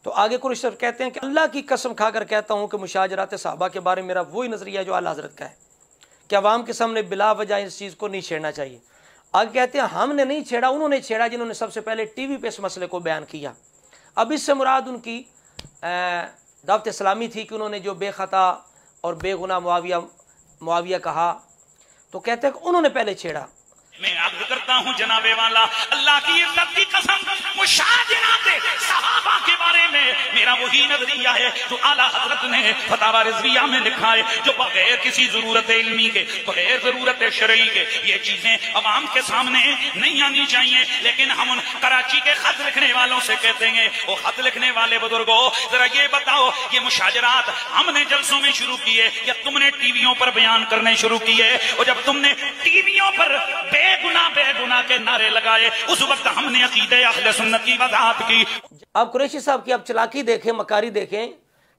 تو آگے قریشی صاحب کہتے ہیں کہ اللہ کی قسم کھا کر کہتا ہوں کہ مشاجرات صحابہ کے بارے میں میرا وہی نظریہ جو اعلیٰ حضرت کا ہے کہ عوام کے سامنے بلا وجہ اس چیز کو نہیں چھیڑنا چاہیے۔ آگے کہتے ہیں ہم نے نہیں چھیڑا، انہوں نے چھیڑا جنہوں نے سب سے پہلے ٹی وی پہ اس مسئلے کو بیان کیا۔ اب اس سے مراد ان کی دعوت اسلامی تھی کہ انہوں نے جو بے خطا اور بے گناہ معاویہ کہا، تو کہتے ہیں کہ انہوں نے پہلے چھیڑا۔ میں عرض کرتا ہوں جناب والا، اللہ کی عزت کی قسم، مشاجرات صحابہ کے بارے میں میرا وہی نظریہ ہے جو اعلیٰ حضرت نے فتاوی رضویہ میں لکھا ہے، جو بغیر کسی ضرورت علمی کے، بغیر ضرورت شرعی کے یہ چیزیں عوام کے سامنے نہیں آنی چاہیے۔ لیکن ہم ان کراچی کے خط لکھنے والوں سے کہتے ہیں، وہ خط لکھنے والے بزرگوں ذرا یہ بتاؤ، یہ مشاجرات ہم نے جلسوں میں شروع کیے یا تم نے ٹی ویوں پر بیان کرنے شروع کیے؟ اور جب تم نے ٹی ویوں پر بے گناہ کے نعرے لگائے اس وقت ہم نے عقیدہ اہل سنت کی وضاحت کی۔ اب قریشی صاحب کی اب چلاکی دیکھیں، مکاری دیکھیں،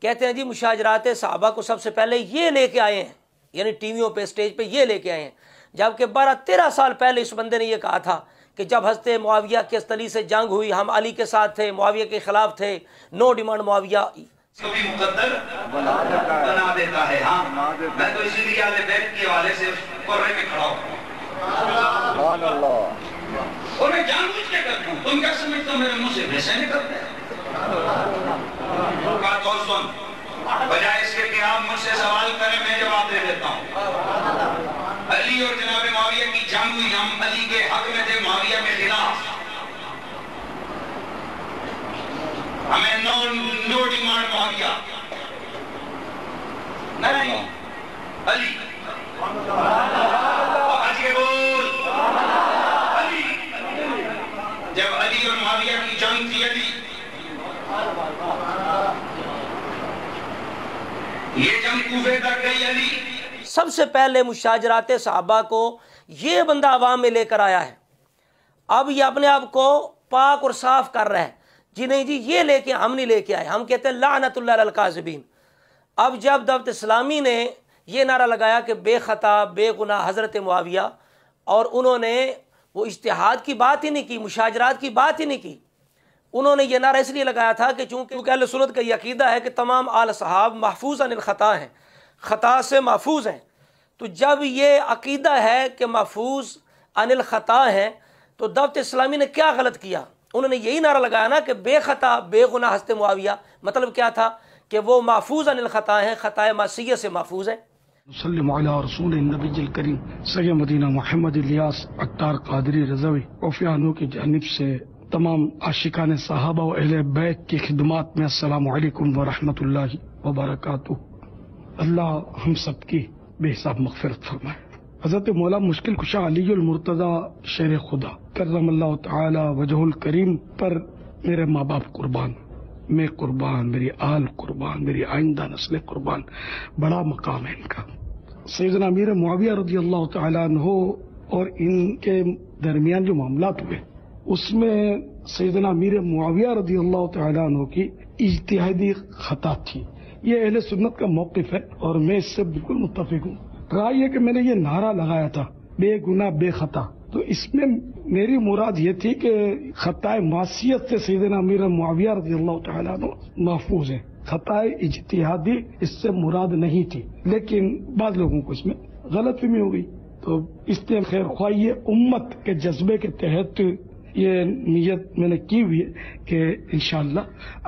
کہتے ہیں جی مشاجرات صحابہ کو سب سے پہلے یہ لے کے آئے ہیں، یعنی ٹی ویوں پہ اسٹیج پہ یہ لے کے آئے ہیں، جبکہ 12-13 سال پہلے اس بندے نے یہ کہا تھا کہ جب حضرت معاویہ کے استلی سے جنگ ہوئی ہم علی کے ساتھ تھے، معاویہ کے خلاف تھے، نو ڈیمانڈ معاویہ کبھی مقدر بنا دیتا ہے۔ ہاں میں تو اسی لیے اہل بیت کے حوالے سے قرآن میں کھڑا ہوں اور میں جان بوجھ کے کرتا ہوں۔ تم کیا سمجھتے ہو میرے منہ سے ویسے نکلتے ہیں؟ بات اور سن، بجائے اس کے کہ آپ مجھ سے سوال کریں میں جواب دے دیتا ہوں۔ علی اور جناب معاویہ کی جنگ ہوئی، ہم علی کے حق میں تھے، معاویہ کے خلاف۔ ہمیں نو ڈیمانڈ معاویہ نہیں، علی علی۔ جب علی اور معاویہ کی جنگ تھی، علی یہ جنگ کوفے تک گئی، علی سب سے پہلے مشاجرات صحابہ کو یہ بندہ عوام میں لے کر آیا ہے۔ اب یہ اپنے آپ کو پاک اور صاف کر رہا ہے، جی نہیں جی یہ لے کے ہم نہیں لے کے آئے، ہم کہتے ہیں لعنت اللہ علی الکاذبین۔ اب جب دعوت اسلامی نے یہ نعرہ لگایا کہ بے خطا بے گناہ حضرت معاویہ، اور انہوں نے وہ اجتہاد کی بات ہی نہیں کی، مشاجرات کی بات ہی نہیں کی، انہوں نے یہ نعرہ اس لیے لگایا تھا کہ چونکہ اہل سنت کا یہ عقیدہ ہے کہ تمام آل صحاب محفوظ عن الخطا ہیں، خطا سے محفوظ ہیں۔ تو جب یہ عقیدہ ہے کہ محفوظ عن الخطا ہیں تو دعوت اسلامی نے کیا غلط کیا؟ انہوں نے یہی نعرہ لگایا نا کہ بے خطا بے گناہ حضرت معاویہ، مطلب کیا تھا کہ وہ محفوظ عن الخطا ہیں، خطائے معصیہ سے محفوظ ہیں۔ سلم علی رسول النبی الکریم سید مدینہ محمد الیاس عطار قادری رضوی اوفیانو کی جانب سے تمام عاشقان صحابہ و اہل بیت کی خدمات میں السلام علیکم ورحمۃ اللہ وبرکاتہ۔ اللہ ہم سب کی بے حساب مغفرت فرمائے۔ حضرت مولا مشکل کشا علی المرتضی شیر خدا کرم اللہ تعالی وجہ الکریم پر میرے ماں باپ قربان، میں قربان، میری آل قربان، میری آئندہ نسل قربان، بڑا مقام ہے ان کا۔ سیدنا امیر معاویہ رضی اللہ تعالیٰ عنہ اور ان کے درمیان جو معاملات ہوئے اس میں سیدنا امیر معاویہ رضی اللہ تعالیٰ عنہ کی اجتہادی خطا تھی، یہ اہل سنت کا موقف ہے اور میں اس سے بالکل متفق ہوں۔ رائے ہے کہ میں نے یہ نعرہ لگایا تھا بے گناہ بے خطا، تو اس میں میری مراد یہ تھی کہ خطائے معصیت سے سیدنا امیر معاویہ رضی اللہ تعالیٰ عنہ محفوظ ہیں، خطائے اجتہادی اس سے مراد نہیں تھی، لیکن بعض لوگوں کو اس میں غلط فہمی ہو گئی، تو اس لیے خیر خواہی امت کے جذبے کے تحت یہ نیت میں نے کی ہوئی ہے کہ انشاءاللہ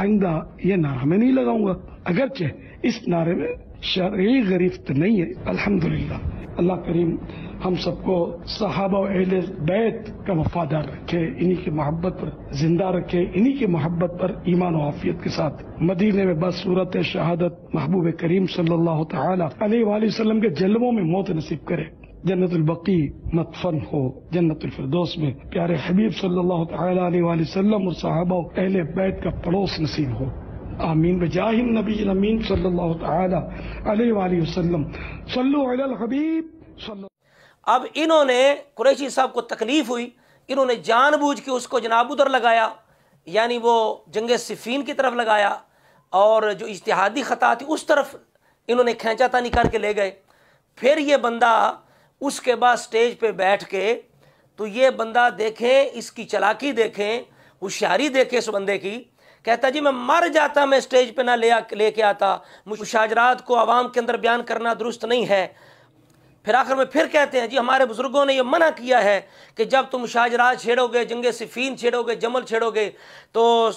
آئندہ یہ نعرہ میں نہیں لگاؤں گا، اگرچہ اس نعرے میں شرعی غریفت نہیں ہے۔ الحمدللہ اللہ کریم ہم سب کو صحابہ و اہل بیت کا وفادار رکھے، انہی کی محبت پر زندہ رکھے، انہی کی محبت پر ایمان و عافیت کے ساتھ مدینے میں بس صورت شہادت محبوب کریم صلی اللہ تعالی علیہ وآلہ وسلم کے جلووں میں موت نصیب کرے، جنت البقیع مدفن ہو، جنت الفردوس میں پیارے حبیب صلی اللہ تعالی علیہ وآلہ وسلم اور صحابہ و اہل بیت کا پڑوس نصیب ہو، آمین بجاہ النبی الامین صلی اللہ تعالی علیہ وآلہ وسلم۔ صلو علی الحبیب صلی۔ اب انہوں نے قریشی صاحب کو تکلیف ہوئی، انہوں نے جان بوجھ کے اس کو جناب ادھر لگایا، یعنی وہ جنگ صفین کی طرف لگایا، اور جو اجتہادی خطا تھی اس طرف انہوں نے کھینچا تانی کر کے لے گئے۔ پھر یہ بندہ اس کے بعد سٹیج پہ بیٹھ کے، تو یہ بندہ دیکھیں اس کی چلاکی دیکھیں، ہوشیاری دیکھیں اس بندے کی کہتا جی میں مر جاتا میں اسٹیج پہ نہ لے کے آتا، مشاجرات کو عوام کے اندر بیان کرنا درست نہیں ہے۔ پھر آخر میں پھر کہتے ہیں جی ہمارے بزرگوں نے یہ منع کیا ہے کہ جب تم مشاجرات چھیڑو گے، جنگ صفین چھیڑو گے، جمل چھیڑو گے تو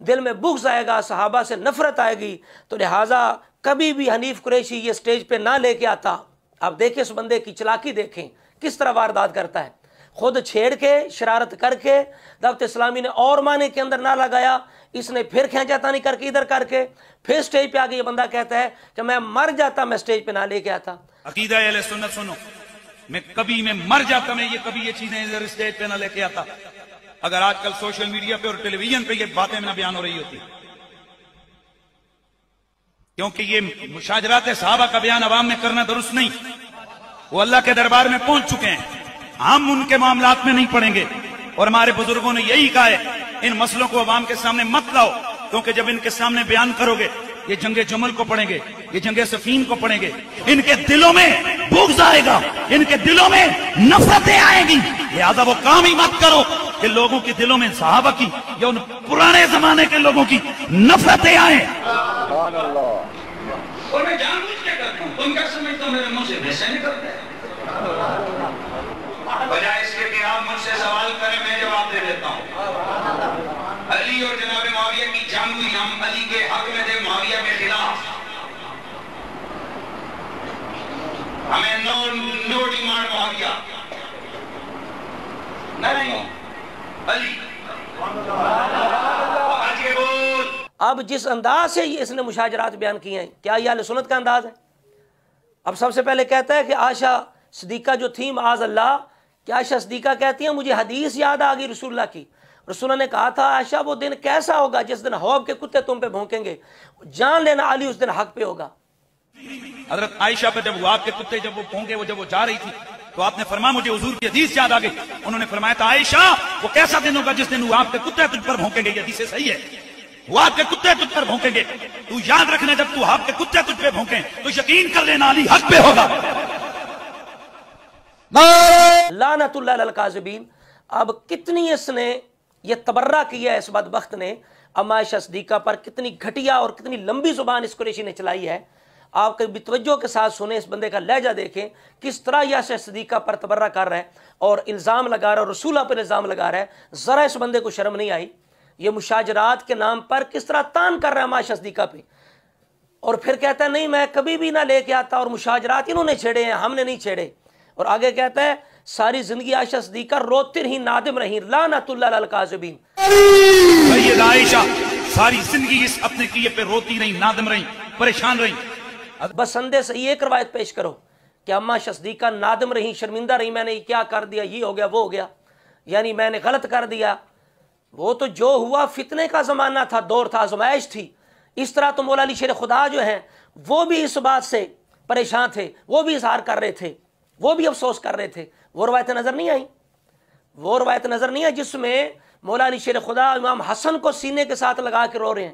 دل میں بغض آئے گا، صحابہ سے نفرت آئے گی، تو لہٰذا کبھی بھی حنیف قریشی یہ اسٹیج پہ نہ لے کے آتا۔ آپ دیکھیں اس بندے کی چلاکی، دیکھیں کس طرح واردات کرتا ہے، خود چھیڑ کے شرارت کر کے دعوت اسلامی نے اور معنی کے اندر نہ لگایا، اس نے پھر کھینچاتانی کر کے ادھر کر کے پھر اسٹیج پہ آگے یہ بندہ کہتا ہے کہ میں مر جاتا میں اسٹیج پہ نہ لے کے آتا۔ عقیدہ اہل سنت سنو، میں مر جاتا میں یہ کبھی یہ چیزیں ادھر اسٹیج پہ نہ لے کے آتا، اگر آج کل سوشل میڈیا پہ اور ٹیلی ویژن پہ یہ باتیں نہ بیان ہو رہی ہوتی، کیونکہ یہ مشاجرات صحابہ کا بیان عوام میں کرنا درست نہیں، وہ اللہ کے دربار میں پہنچ چکے ہیں، ہم ان کے معاملات میں نہیں پڑیں گے، اور ہمارے بزرگوں نے یہی کہا ہے ان مسئلوں کو عوام کے سامنے مت لاؤ، کیونکہ جب ان کے سامنے بیان کرو گے یہ جنگ جمل کو پڑھیں گے، یہ جنگ صفین کو پڑھیں گے، ان کے دلوں میں بغض آئے گا، ان کے دلوں میں نفرتیں آئیں گی، لہذا وہ کام ہی مت کرو کہ لوگوں کے دلوں میں صحابہ کی یا ان پرانے زمانے کے لوگوں کی نفرتیں آئیں۔ اور میں جان بوجھ کے کرتا ہوں، تم کیا سمجھتا ہوں میرے منہ سے ویسے نکلتے ہیں؟ بجائے اس کے کہ آپ مجھ سے سوال کریں میں جواب دے دیتا ہوں۔ علی اور جناب معاویہ کی جنگ ہوئی، ہم علی کے حق میں تھے، معاویہ کے خلاف، ہمیں نو ڈیمانڈ معاویہ نہیں علی۔ آج کے بول اب جس انداز سے اس نے مشاجرات بیان کی ہیں، کیا یہ اہل سنت کا انداز ہے؟ اب سب سے پہلے کہتا ہے کہ عائشہ صدیقہ جو تھی معاذ اللہ، کہ عائشہ صدیقہ کہتی ہیں مجھے حدیث یاد آ گئی رسول اللہ کی، رسول اللہ نے کہا تھا عائشہ وہ دن کیسا ہوگا جس دن حوض کے کتے تم پہ بھونکیں گے، جان لینا علی اس دن حق پہ ہوگا۔ حضرت عائشہ پہ جب وہ آپ کے کتے جب وہ بھونکے، وہ جب وہ جا رہی تھی تو آپ نے فرمایا مجھے حضور کی حدیث یاد آ گئی، انہوں نے فرمایا تھا عائشہ وہ کیسا دن ہوگا جس دن وہ آپ کے کتے تجھ پر بھونکیں گے، یہ حدیث صحیح ہے، وہ آپ کے کتے تجھ پر بھونکیں گے، تو یاد رکھنا جب تو آپ کے کتے تجھ پہ بھونکیں تو یقین کر لینا علی حق پہ ہوگا۔ لعنت اللہ علی الکاذبین۔ اب کتنی اس نے یہ تبرہ کیا ہے اس بدبخت نے، اما عائشہ صدیقہ پر کتنی گھٹیا اور کتنی لمبی زبان اس قریشی نے چلائی ہے۔ آپ کبھی توجہ کے ساتھ سنیں، اس بندے کا لہجہ دیکھیں کس طرح یہ عائشہ صدیقہ پر تبرہ کر رہا ہے اور الزام لگا رہا ہے، رسول اللہ پر الزام لگا رہا ہے۔ ذرا اس بندے کو شرم نہیں آئی؟ یہ مشاجرات کے نام پر کس طرح تان کر رہا ہے اما عائشہ صدیقہ پہ، اور پھر کہتا ہے نہیں میں کبھی بھی نہ لے کے آتا، اور مشاجرات انہوں نے چھیڑے ہیں، ہم نے نہیں چھیڑے۔ اور آگے کہتا ہے ساری زندگی عائشہ صدیقہ روتی رہی، نادم رہی، لعنت اللہ علی الکاذبین۔ سیدہ عائشہ ساری زندگی اس اپنے کیے پہ روتی رہی، نادم رہی، پریشان رہی۔ بسندے سے یہ ایک روایت پیش کرو کہ اما عائشہ صدیقہ نادم رہی، شرمندہ رہی، میں نے کیا کر دیا، یہ ہو گیا وہ ہو گیا، یعنی میں نے غلط کر دیا۔ وہ تو جو ہوا فتنے کا زمانہ تھا، دور تھا، آزمائش تھی۔ اس طرح تو مولا علی شیر خدا جو ہیں وہ بھی اس بات سے پریشان تھے، وہ بھی اظہار کر رہے تھے، وہ بھی افسوس کر رہے تھے۔ وہ روایتیں نظر نہیں آئیں، وہ روایت نظر نہیں آئی جس میں مولا علی شیر خدا امام حسن کو سینے کے ساتھ لگا کے رو رہے ہیں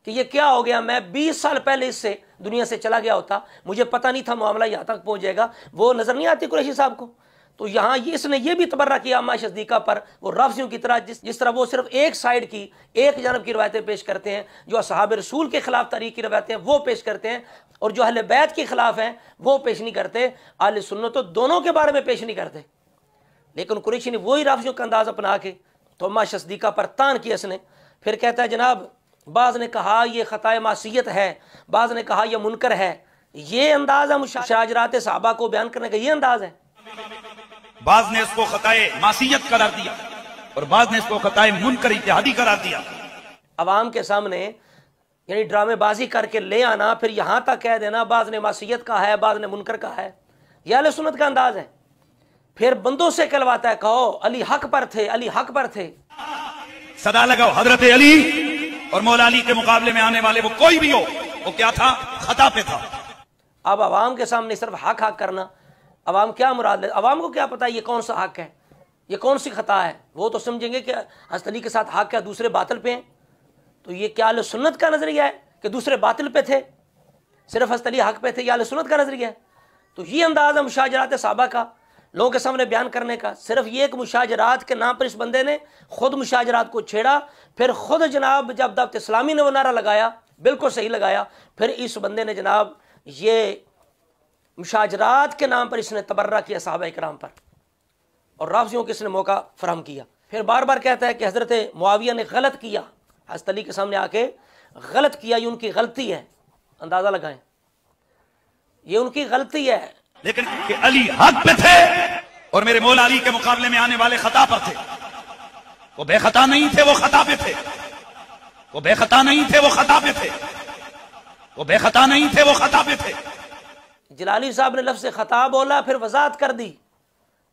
کہ یہ کیا ہو گیا، میں 20 سال پہلے اس سے دنیا سے چلا گیا ہوتا، مجھے پتہ نہیں تھا معاملہ یہاں تک پہنچ جائے گا۔ وہ نظر نہیں آتی قریشی صاحب کو؟ تو یہاں اس نے یہ بھی تبرہ کیا اما عائشہ صدیقہ پر، وہ رافضیوں کی طرح جس طرح وہ صرف ایک سائیڈ کی، ایک جانب کی روایتیں پیش کرتے ہیں، جو اصحاب رسول کے خلاف تاریخ کی روایتیں ہیں وہ پیش کرتے ہیں، اور جو اہل بیت کے خلاف ہیں وہ پیش نہیں کرتے۔ اہل سنت تو دونوں کے بارے میں پیش نہیں کرتے، لیکن قریشی نے وہی رافضیوں کا انداز اپنا کے تو اما عائشہ صدیقہ پر تان کیا اس نے۔ پھر کہتا ہے جناب بعض نے کہا یہ خطائے معصیت ہے، بعض نے کہا یہ منکر ہے۔ یہ انداز ہے مشاجرات صحابہ کو بیان کرنے کا، یہ انداز ہے۔ بعض نے اس کو خطائے معصیت قرار دیا اور بعض نے اس کو خطائے منکر اتحادی قرار دیا۔ عوام کے سامنے یعنی ڈرامے بازی کر کے لے آنا، پھر یہاں تک کہہ دینا بعض نے معصیت کا ہے، بعض نے منکر کا ہے، یہ اہل سنت کا انداز ہے۔ پھر بندوں سے کہلواتا ہے کہو علی حق پر تھے، علی حق پر تھے۔ صدا لگاؤ حضرت علی اور مولا علی کے مقابلے میں آنے والے وہ کوئی بھی ہو، وہ کیا تھا؟ خطا پہ تھا۔ اب عوام کے سامنے صرف حق حق کرنا، عوام کیا مراد لے؟ عوام کو کیا پتا یہ کون سا حق ہے، یہ کون سی خطا ہے؟ وہ تو سمجھیں گے کہ حضرت علی کے ساتھ حق ہے، دوسرے باطل پہ ہیں۔ تو یہ کیا اہل سنت کا نظریہ ہے کہ دوسرے باطل پہ تھے، صرف حضرت علی حق پہ تھے؟ یہ اہل سنت کا نظریہ ہے؟ تو یہ انداز ہے مشاجرات صحابہ کا۔ لوگوں کے سامنے بیان کرنے کا، صرف یہ کہ مشاجرات کے نام پر اس بندے نے خود مشاجرات کو چھیڑا، پھر خود جناب جب دعوت اسلامی نے وہ نعرہ لگایا، بالکل صحیح لگایا، پھر اس بندے نے جناب یہ مشاجرات کے نام پر اس نے تبرہ کیا صحابہ کرام پر، اور رافضیوں کو اس نے موقع فراہم کیا۔ پھر بار بار کہتا ہے کہ حضرت معاویہ نے غلط کیا، حضرت علی کے سامنے آ کے غلط کیا، یہ ان کی غلطی ہے، اندازہ لگائیں، یہ ان کی غلطی ہے۔ لیکن کہ علی حق پہ تھے اور میرے مولا علی کے مقابلے میں آنے والے خطا پر تھے، وہ بے خطا نہیں تھے، وہ خطا پہ تھے، وہ بے خطا نہیں تھے، وہ خطا پہ تھے، وہ بے خطا نہیں تھے، وہ خطا پہ تھے۔ جلالی صاحب نے لفظ خطا بولا، پھر وضاحت کر دی،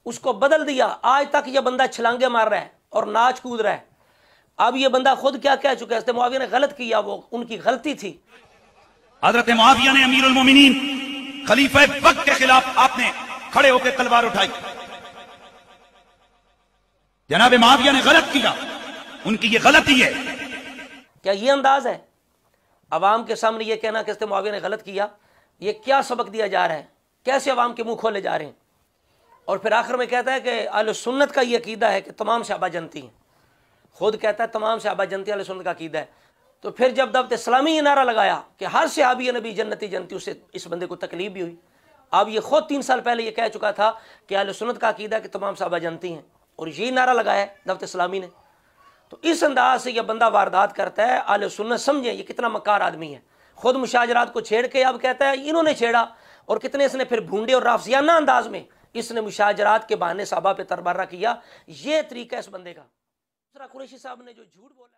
اس کو بدل دیا۔ آج تک یہ بندہ چھلانگے مار رہا ہے اور ناچ کود رہا ہے، اب یہ بندہ خود کیا کہہ چکا ہے، حضرت معاویہ نے غلط کیا، وہ ان کی غلطی تھی۔ حضرت معاویہ نے امیر المومنین خلیفہ وقت کے خلاف آپ نے کھڑے ہو کے تلوار اٹھائی، جناب معاویہ نے غلط کیا، ان کی یہ غلطی ہے۔ کیا یہ انداز ہے عوام کے سامنے یہ کہنا کہ حضرت معاویہ نے غلط کیا؟ یہ کیا سبق دیا جا رہا ہے؟ کیسے عوام کے منہ کھولے جا رہے ہیں؟ اور پھر آخر میں کہتا ہے کہ اہل سنت کا یہ عقیدہ ہے کہ تمام صحابہ جنتی ہیں، خود کہتا ہے تمام صحابہ جنتی، اہل سنت کا عقیدہ ہے۔ تو پھر جب دعوت اسلامی یہ نعرہ لگایا کہ ہر صحابی نبی جنتی جنتی، اسے اس بندے کو تکلیف بھی ہوئی۔ اب یہ خود 3 سال پہلے یہ کہہ چکا تھا کہ اہل سنت کا عقیدہ ہے کہ تمام صحابہ جنتی ہیں، اور یہی نعرہ لگایا ہے دعوت اسلامی نے۔ تو اس انداز سے یہ بندہ واردات کرتا ہے۔ اہل سنت سمجھیں یہ کتنا مکار آدمی ہے، خود مشاجرات کو چھیڑ کے اب کہتا ہے انہوں نے چھیڑا، اور کتنے اس نے پھر بھونڈے اور رافضیانہ انداز میں اس نے مشاجرات کے بہانے صحابہ پہ تبرہ کیا۔ یہ طریقہ اس بندے کا۔ دوسرا قریشی صاحب نے جو جھوٹ بولا